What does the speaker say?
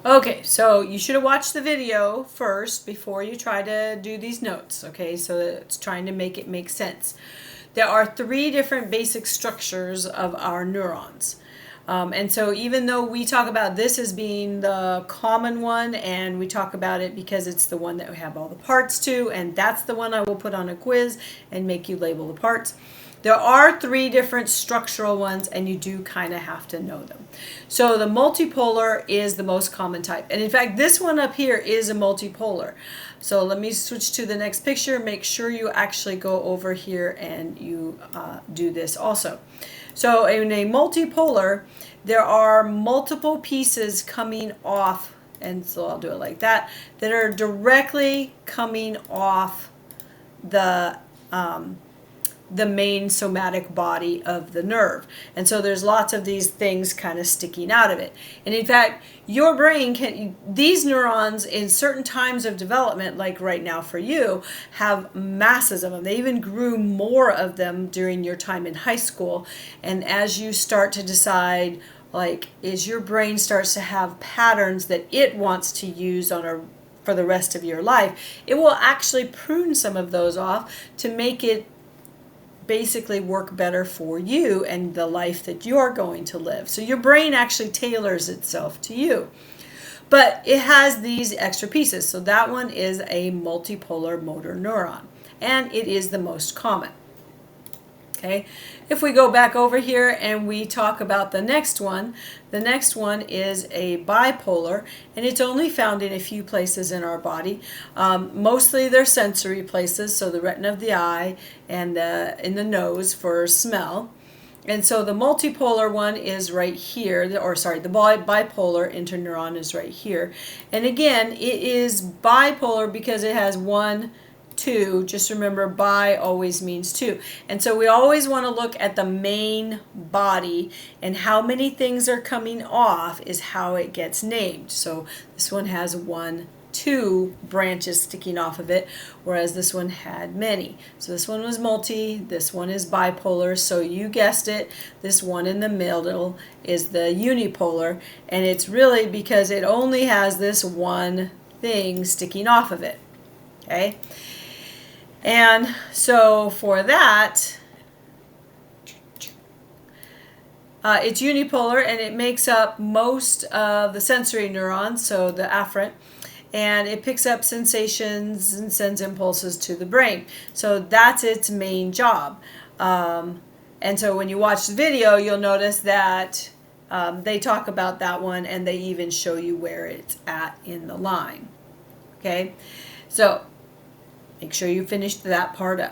Okay, so you should have watched the video first before you try to do these notes, okay? So it's trying to make it make sense. There are three different basic structures of our neurons. And so even though we talk about this as being the common one, and we talk about it because it's the one that we have all the parts to, and that's the one I will put on a quiz and make you label the parts. There are three different structural ones, and you do kind of have to know them. So the multipolar is the most common type. And in fact, this one up here is a multipolar. So let me switch to the next picture. Make sure you actually go over here and you do this also. So in a multipolar, there are multiple pieces coming off, and so I'll do it like that, that are directly coming off the main somatic body of the nerve. And so there's lots of these things kind of sticking out of it. And in fact, your brain can, these neurons in certain times of development, like right now for you, have masses of them. They even grew more of them during your time in high school. And as you start to decide, like, as your brain starts to have patterns that it wants to use for the rest of your life, it will actually prune some of those off to make it basically work better for you and the life that you're going to live. So your brain actually tailors itself to you. But it has these extra pieces. So that one is a multipolar motor neuron, and it is the most common. Okay, if we go back over here and we talk about the next one is a bipolar, and it's only found in a few places in our body. Mostly they're sensory places, so the retina of the eye and in the nose for smell. And so the multipolar one is right here, the bipolar interneuron is right here. And again, it is bipolar because it has one, two. Just remember, bi always means two. And so we always want to look at the main body, and how many things are coming off is how it gets named. So this one has two branches sticking off of it, whereas this one had many. So this one was multi, this one is bipolar. So you guessed it, this one in the middle is the unipolar, and it's really because it only has this one thing sticking off of it. Okay? And so for that, it's unipolar, and it makes up most of the sensory neurons, so the afferent, and it picks up sensations and sends impulses to the brain. So that's its main job. And so when you watch the video, you'll notice that they talk about that one, and they even show you where it's at in the line. Okay, so make sure you finish that part up.